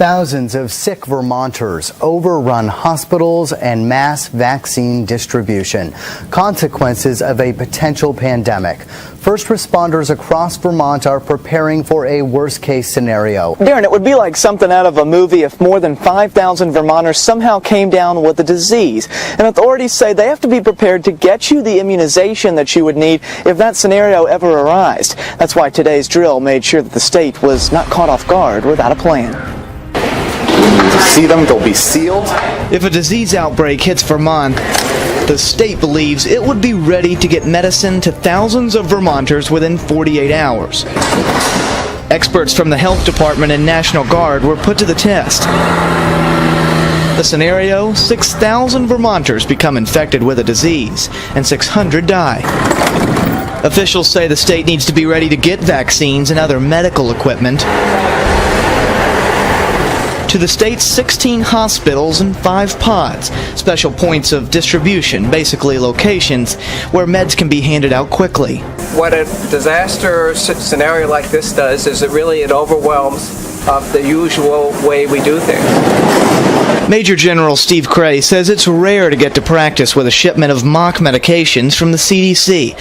Thousands of sick Vermonters, overrun hospitals, and mass vaccine distribution. Consequences of a potential pandemic. First responders across Vermont are preparing for a worst-case scenario. Darren, it would be like something out of a movie if more than 5,000 Vermonters somehow came down with the disease. And authorities say they have to be prepared to get you the immunization that you would need if that scenario ever arose. That's why today's drill made sure that the state was not caught off guard without a plan. See them, they'll be sealed. If a disease outbreak hits Vermont, the state believes it would be ready to get medicine to thousands of Vermonters within 48 hours. Experts from the Health Department and National Guard were put to the test. The scenario, 6,000 Vermonters become infected with a disease, and 600 die. Officials say the state needs to be ready to get vaccines and other medical equipment to the state's 16 hospitals and 5 pods, special points of distribution, basically locations where meds can be handed out quickly. What a disaster scenario like this does is it overwhelms the usual way we do things. Major General Steve Cray says it's rare to get to practice with a shipment of mock medications from the CDC.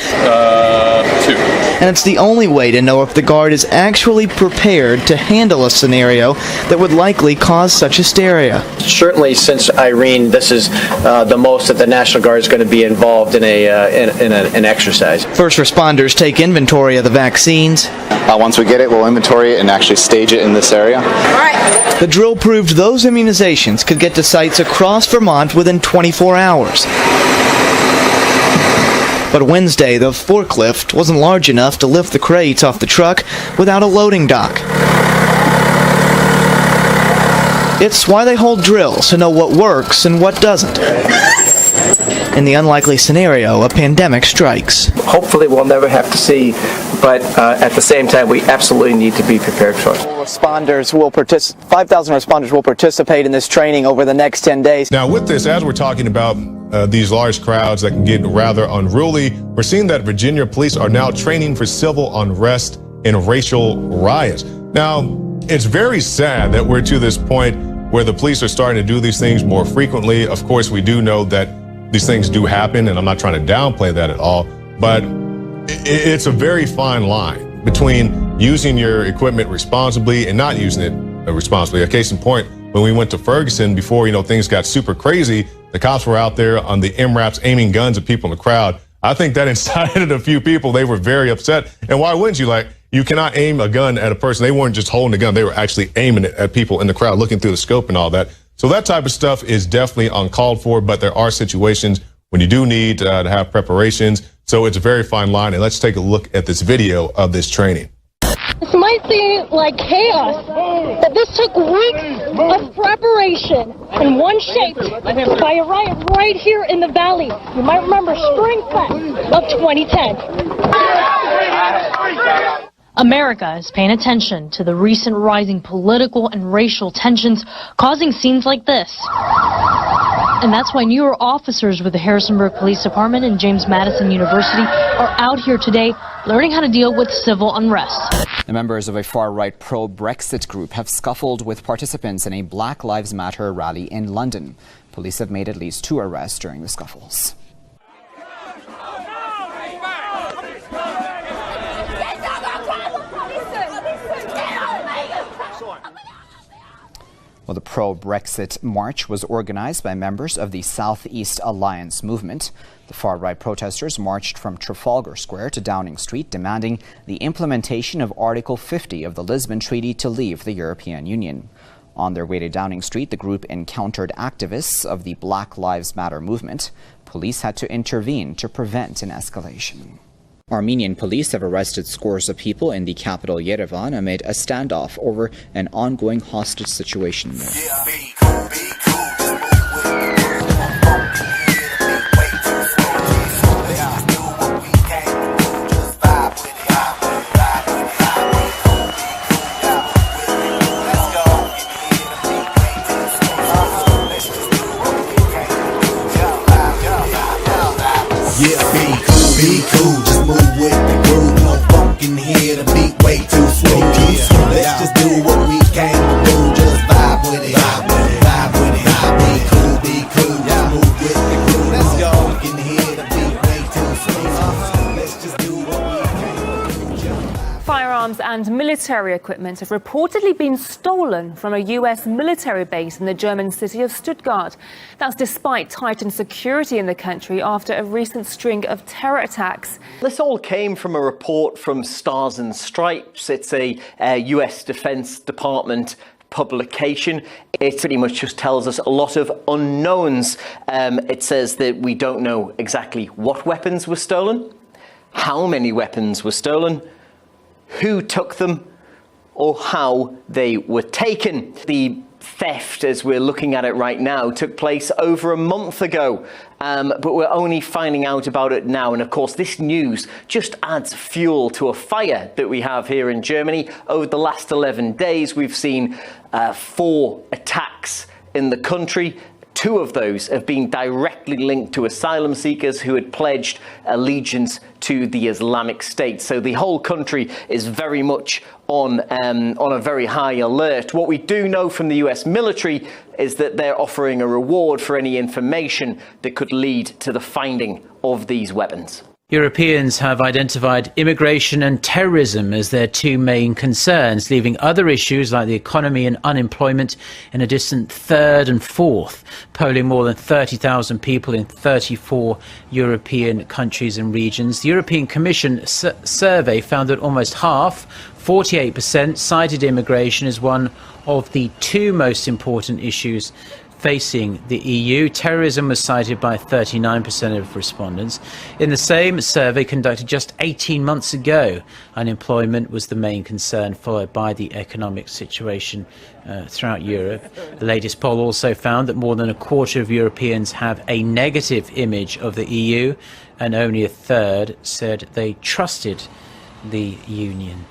2. And it's the only way to know if the Guard is actually prepared to handle a scenario that would likely cause such hysteria. Certainly, since Irene, this is the most that the National Guard is going to be involved in an exercise. First responders take inventory of the vaccines. Once we get it, we'll inventory it and actually stage it in this area. All right. The drill proved those immunizations could get to sites across Vermont within 24 hours. But Wednesday, the forklift wasn't large enough to lift the crates off the truck without a loading dock. It's why they hold drills to know what works and what doesn't. In the unlikely scenario, a pandemic strikes. Hopefully we'll never have to see, but at the same time, we absolutely need to be prepared for it. 5,000 responders will participate in this training over the next 10 days. Now, with this, as we're talking about these large crowds that can get rather unruly, we're seeing that Virginia police are now training for civil unrest and racial riots. Now, it's very sad that we're to this point where the police are starting to do these things more frequently. Of course, we do know that these things do happen, and I'm not trying to downplay that at all, but it's a very fine line between using your equipment responsibly and not using it responsibly. A case in point, when we went to Ferguson before, things got super crazy, the cops were out there on the MRAPs aiming guns at people in the crowd. I think that incited a few people. They were very upset. And why wouldn't you? You cannot aim a gun at a person. They weren't just holding a gun. They were actually aiming it at people in the crowd, looking through the scope and all that. So that type of stuff is definitely uncalled for, but there are situations when you do need to have preparations. So it's a very fine line. And let's take a look at this video of this training. This might seem like chaos, but this took weeks of preparation and one shaped by a riot right here in the valley. You might remember Spring Fest of 2010. America is paying attention to the recent rising political and racial tensions causing scenes like this. And that's why newer officers with the Harrisonburg Police Department and James Madison University are out here today learning how to deal with civil unrest. The members of a far-right pro-Brexit group have scuffled with participants in a Black Lives Matter rally in London. Police have made at least 2 arrests during the scuffles. Well, the pro-Brexit march was organized by members of the South East Alliance movement. The far-right protesters marched from Trafalgar Square to Downing Street, demanding the implementation of Article 50 of the Lisbon Treaty to leave the European Union. On their way to Downing Street, the group encountered activists of the Black Lives Matter movement. Police had to intervene to prevent an escalation. Armenian police have arrested scores of people in the capital Yerevan amid a standoff over an ongoing hostage situation there. Be cool, just move with the groove. No funk in here, the beat way too smooth. Let's just do what we came to do, just vibe. military equipment have reportedly been stolen from a US military base in the German city of Stuttgart. That's despite tightened security in the country after a recent string of terror attacks. This all came from a report from Stars and Stripes. It's a US Defense Department publication. It pretty much just tells us a lot of unknowns. It says that we don't know exactly what weapons were stolen, how many weapons were stolen, who took them, or how they were taken. The theft, as we're looking at it right now, took place over a month ago, but we're only finding out about it now. And of course, this news just adds fuel to a fire that we have here in Germany. Over the last 11 days, we've seen 4 attacks in the country. 2 of those have been directly linked to asylum seekers who had pledged allegiance to the Islamic State. So the whole country is very much on a very high alert. What we do know from the US military is that they're offering a reward for any information that could lead to the finding of these weapons. Europeans have identified immigration and terrorism as their 2 main concerns, leaving other issues like the economy and unemployment in a distant 3rd and 4th. Polling more than 30,000 people in 34 European countries and regions, the European Commission survey found that almost half, 48%, cited immigration as one of the 2 most important issues facing the EU. Terrorism was cited by 39% of respondents. In the same survey conducted just 18 months ago, unemployment was the main concern, followed by the economic situation throughout Europe. The latest poll also found that more than a quarter of Europeans have a negative image of the EU, and only a third said they trusted the Union.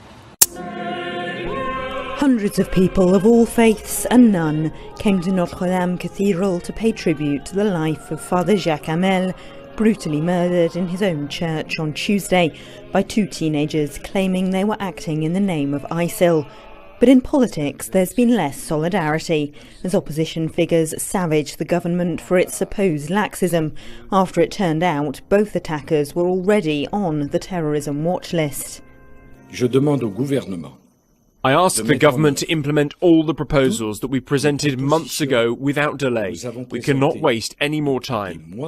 Hundreds of people of all faiths and none came to Notre Dame Cathedral to pay tribute to the life of Father Jacques Hamel, brutally murdered in his own church on Tuesday by 2 teenagers claiming they were acting in the name of ISIL. But in politics, there's been less solidarity, as opposition figures savage the government for its supposed laxism, after it turned out both attackers were already on the terrorism watch list. Je demande au gouvernement. I ask the government to implement all the proposals that we presented months ago without delay. We cannot waste any more time.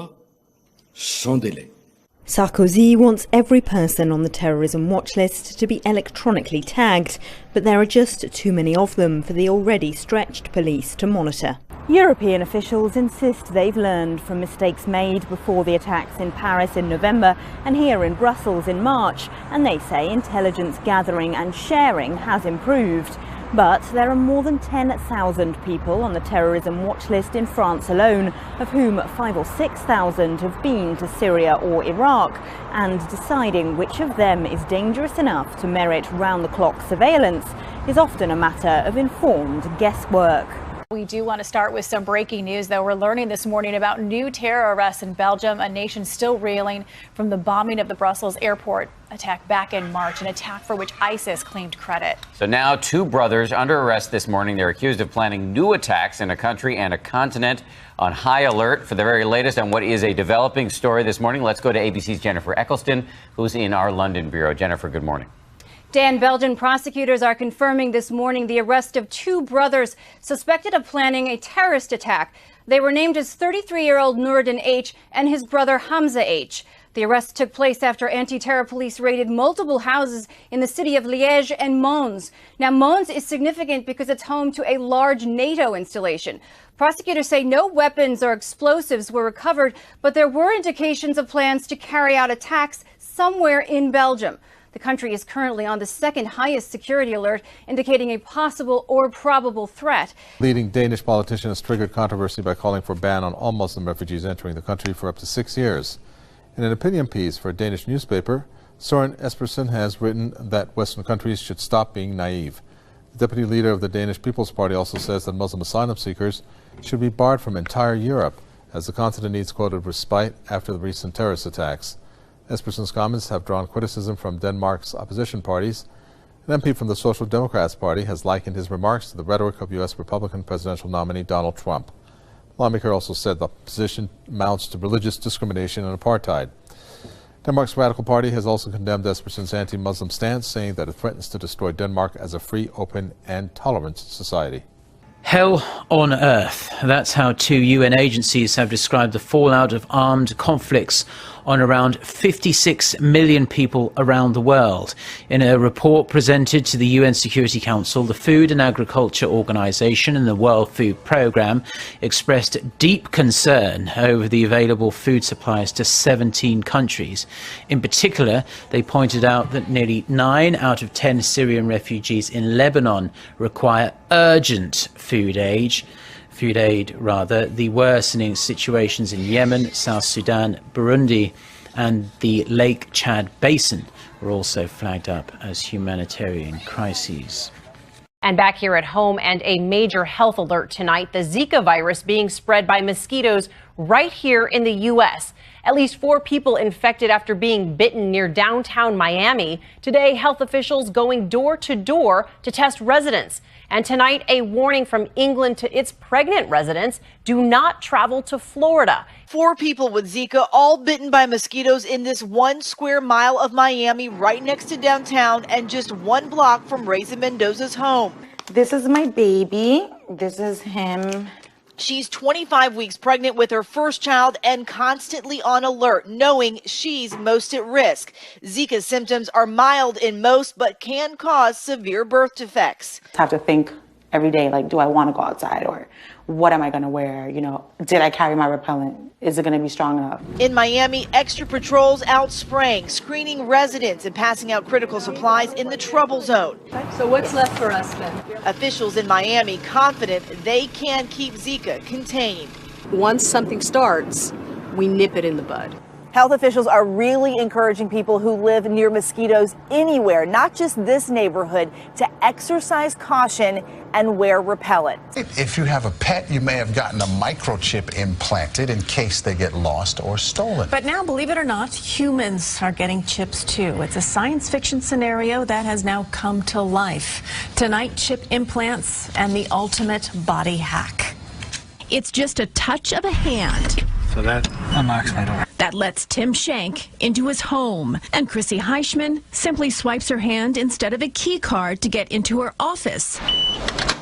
Sarkozy wants every person on the terrorism watch list to be electronically tagged, but there are just too many of them for the already stretched police to monitor. European officials insist they've learned from mistakes made before the attacks in Paris in November and here in Brussels in March, and they say intelligence gathering and sharing has improved. But there are more than 10,000 people on the terrorism watch list in France alone, of whom 5,000 or 6,000 have been to Syria or Iraq, and deciding which of them is dangerous enough to merit round-the-clock surveillance is often a matter of informed guesswork. We do want to start with some breaking news, though. We're learning this morning about new terror arrests in Belgium, a nation still reeling from the bombing of the Brussels airport attack back in March, an attack for which ISIS claimed credit. So now 2 brothers under arrest this morning. They're accused of planning new attacks in a country and a continent on high alert. For the very latest on what is a developing story this morning, let's go to ABC's Jennifer Eccleston, who's in our London bureau. Jennifer, good morning. Dan, Belgian prosecutors are confirming this morning the arrest of 2 brothers suspected of planning a terrorist attack. They were named as 33-year-old Nourdin H. and his brother Hamza H. The arrest took place after anti-terror police raided multiple houses in the city of Liège and Mons. Now, Mons is significant because it's home to a large NATO installation. Prosecutors say no weapons or explosives were recovered, but there were indications of plans to carry out attacks somewhere in Belgium. The country is currently on the 2nd highest security alert, indicating a possible or probable threat. Leading Danish politician has triggered controversy by calling for a ban on all Muslim refugees entering the country for up to 6 years. In an opinion piece for a Danish newspaper, Søren Espersen has written that Western countries should stop being naive. The deputy leader of the Danish People's Party also says that Muslim asylum seekers should be barred from entire Europe, as the continent needs, quoted, respite after the recent terrorist attacks. Espersen's comments have drawn criticism from Denmark's opposition parties. An MP from the Social Democrats Party has likened his remarks to the rhetoric of U.S. Republican presidential nominee Donald Trump. The lawmaker also said the position amounts to religious discrimination and apartheid. Denmark's Radical Party has also condemned Espersen's anti-Muslim stance, saying that it threatens to destroy Denmark as a free, open and tolerant society. Hell on earth. That's how 2 UN agencies have described the fallout of armed conflicts on around 56 million people around the world. In a report presented to the UN Security Council, the Food and Agriculture Organization and the World Food Programme expressed deep concern over the available food supplies to 17 countries. In particular, they pointed out that nearly 9 out of 10 Syrian refugees in Lebanon require urgent food aid. The worsening situations in Yemen, South Sudan, Burundi and the Lake Chad Basin were also flagged up as humanitarian crises. And back here at home, and a major health alert tonight, the Zika virus being spread by mosquitoes right here in the U.S. At least 4 people infected after being bitten near downtown Miami. Today, health officials going door to door to test residents. And tonight, a warning from England to its pregnant residents: do not travel to Florida. 4 people with Zika, all bitten by mosquitoes in this 1 square mile of Miami, right next to downtown and just 1 block from Reza Mendoza's home. This is my baby. This is him. She's 25 weeks pregnant with her first child and constantly on alert, knowing she's most at risk. Zika symptoms are mild in most, but can cause severe birth defects. I have to think every day, like, do I want to go outside, or what am I going to wear? You know, did I carry my repellent? Is it going to be strong enough? In Miami, extra patrols out spraying, screening residents and passing out critical supplies in the trouble zone. So what's left for us then? Officials in Miami confident they can keep Zika contained. Once something starts, we nip it in the bud. Health officials are really encouraging people who live near mosquitoes anywhere, not just this neighborhood, to exercise caution and wear repellent. If you have a pet, you may have gotten a microchip implanted in case they get lost or stolen. But now, believe it or not, humans are getting chips too. It's a science fiction scenario that has now come to life. Tonight, chip implants and the ultimate body hack. It's just a touch of a hand. So that unlocks my door. That lets Tim Shank into his home. And Chrissy Heischman simply swipes her hand instead of a key card to get into her office.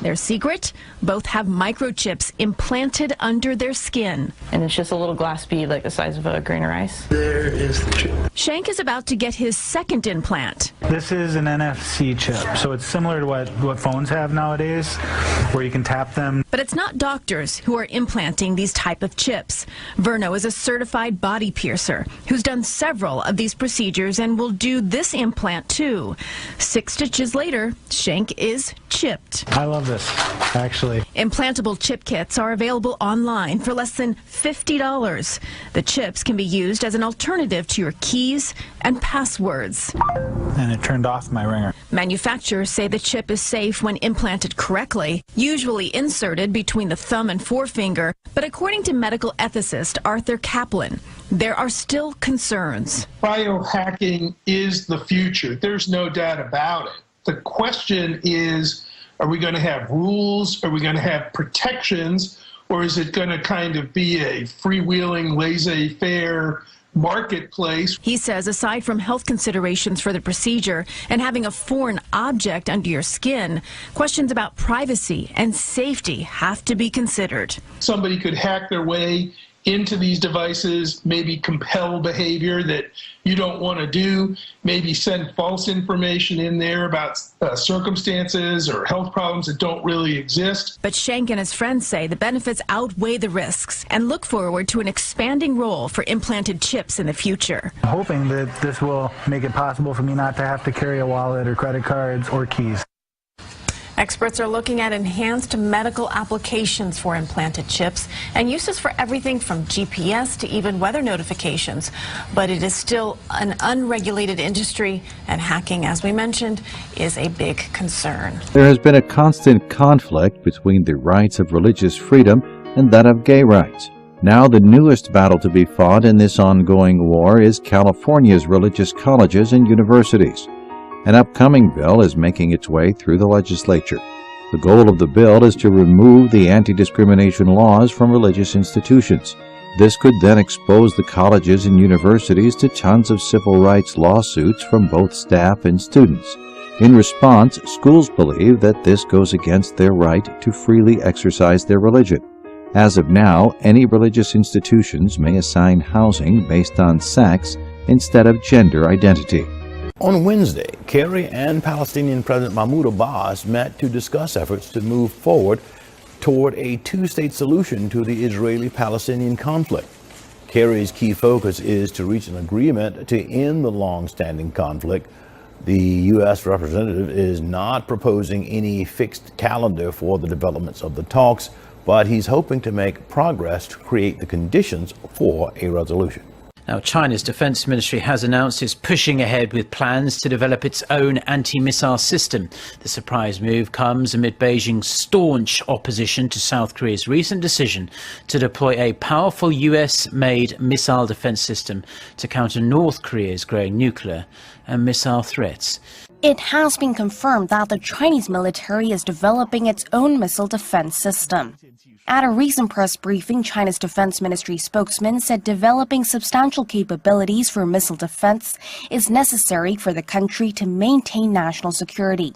Their secret? Both have microchips implanted under their skin. And it's just a little glass bead like the size of a grain of rice. There is the chip. Shank is about to get his second implant. This is an NFC chip, so it's similar to what phones have nowadays, where you can tap them. But it's not doctors who are implanting these type of chips. Verno is a certified body piercer who's done several of these procedures and will do this implant too. 6 stitches later, Shank is chipped. I love this, actually. Implantable chip kits are available online for less than $50. The chips can be used as an alternative to your keys and passwords. And it turned off my ringer. Manufacturers say the chip is safe when implanted correctly, usually inserted between the thumb and forefinger. But according to medical ethicist Arthur Kaplan, there are still concerns. Biohacking is the future. There's no doubt about it. The question is, are we going to have rules? Are we going to have protections? Or is it going to kind of be a freewheeling, laissez-faire marketplace? He says aside from health considerations for the procedure and having a foreign object under your skin, questions about privacy and safety have to be considered. Somebody could hack their way into these devices, maybe compel behavior that you don't want to do, maybe send false information in there about circumstances or health problems that don't really exist. But Shank and his friends say the benefits outweigh the risks and look forward to an expanding role for implanted chips in the future. I'm hoping that this will make it possible for me not to have to carry a wallet or credit cards or keys. Experts are looking at enhanced medical applications for implanted chips and uses for everything from GPS to even weather notifications. But it is still an unregulated industry, and hacking, as we mentioned, is a big concern. There has been a constant conflict between the rights of religious freedom and that of gay rights. Now the newest battle to be fought in this ongoing war is California's religious colleges and universities. An upcoming bill is making its way through the legislature. The goal of the bill is to remove the anti-discrimination laws from religious institutions. This could then expose the colleges and universities to tons of civil rights lawsuits from both staff and students. In response, schools believe that this goes against their right to freely exercise their religion. As of now, any religious institutions may assign housing based on sex instead of gender identity. On Wednesday, Kerry and Palestinian President Mahmoud Abbas met to discuss efforts to move forward toward a two-state solution to the Israeli-Palestinian conflict. Kerry's key focus is to reach an agreement to end the long-standing conflict. The U.S. representative is not proposing any fixed calendar for the developments of the talks, but he's hoping to make progress to create the conditions for a resolution. Now, China's defense ministry has announced it's pushing ahead with plans to develop its own anti-missile system. The surprise move comes amid Beijing's staunch opposition to South Korea's recent decision to deploy a powerful US-made missile defense system to counter North Korea's growing nuclear and missile threats. It has been confirmed that the Chinese military is developing its own missile defense system. At a recent press briefing, China's defense ministry spokesman said developing substantial capabilities for missile defense is necessary for the country to maintain national security.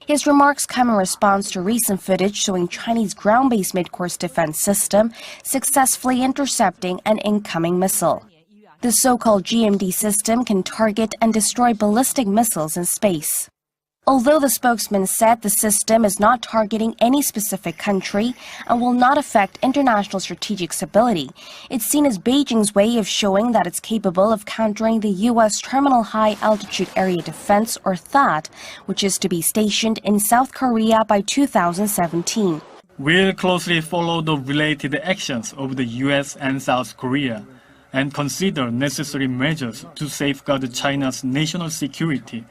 His remarks come in response to recent footage showing Chinese ground-based mid-course defense system successfully intercepting an incoming missile. The so-called GMD system can target and destroy ballistic missiles in space. Although the spokesman said the system is not targeting any specific country and will not affect international strategic stability, it's seen as Beijing's way of showing that it's capable of countering the U.S. Terminal High Altitude Area Defense, or THAAD, which is to be stationed in South Korea by 2017. We'll closely follow the related actions of the U.S. and South Korea and consider necessary measures to safeguard China's national security.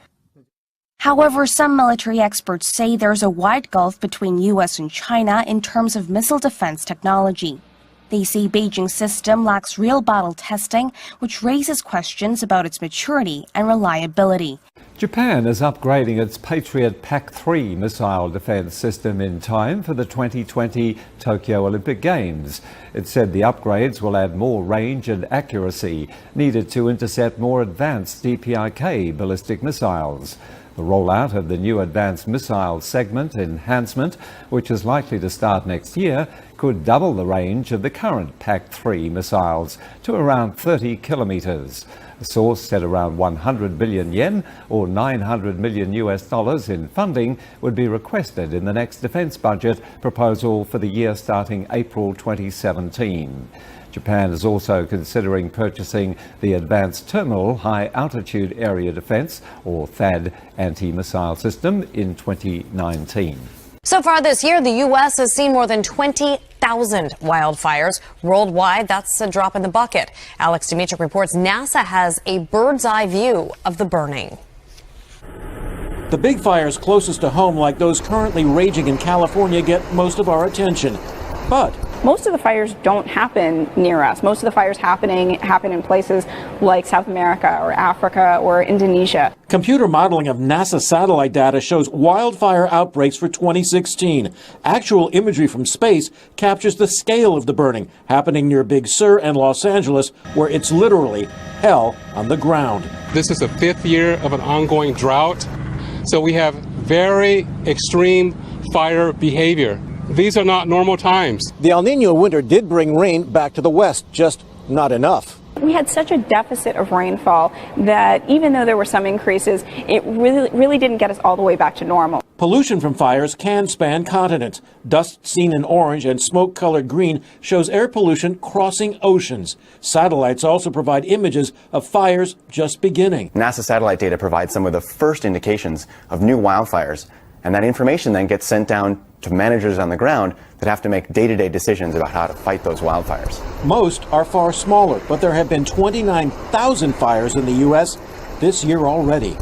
However, some military experts say there's a wide gulf between U.S. and China in terms of missile defense technology. They say Beijing's system lacks real battle testing, which raises questions about its maturity and reliability. Japan is upgrading its Patriot PAC-3 missile defense system in time for the 2020 Tokyo Olympic Games. It said the upgrades will add more range and accuracy needed to intercept more advanced DPRK ballistic missiles. The rollout of the new advanced missile segment enhancement, which is likely to start next year, could double the range of the current PAC-3 missiles to around 30 kilometers. A source said around 100 billion yen, or $900 million in funding, would be requested in the next defense budget proposal for the year starting April 2017. Japan is also considering purchasing the Advanced Terminal High Altitude Area Defense, or THAAD, anti-missile system in 2019. So far this year, the U.S. has seen more than 20,000 wildfires. Worldwide, that's a drop in the bucket. Alex Dimitrick reports NASA has a bird's-eye view of the burning. The big fires closest to home, like those currently raging in California, get most of our attention. But most of the fires don't happen near us. Most of the fires happen in places like South America or Africa or Indonesia. Computer modeling of NASA satellite data shows wildfire outbreaks for 2016. Actual imagery from space captures the scale of the burning happening near Big Sur and Los Angeles, where it's literally hell on the ground. This is the 5th year of an ongoing drought, so we have very extreme fire behavior. These are not normal times. The El Nino winter did bring rain back to the west, just not enough. We had such a deficit of rainfall that even though there were some increases, it really didn't get us all the way back to normal. Pollution from fires can span continents. Dust seen in orange and smoke-colored green shows air pollution crossing oceans. Satellites also provide images of fires just beginning. NASA satellite data provides some of the first indications of new wildfires, and that information then gets sent down to managers on the ground that have to make day-to-day decisions about how to fight those wildfires. Most are far smaller, but there have been 29,000 fires in the U.S. this year already.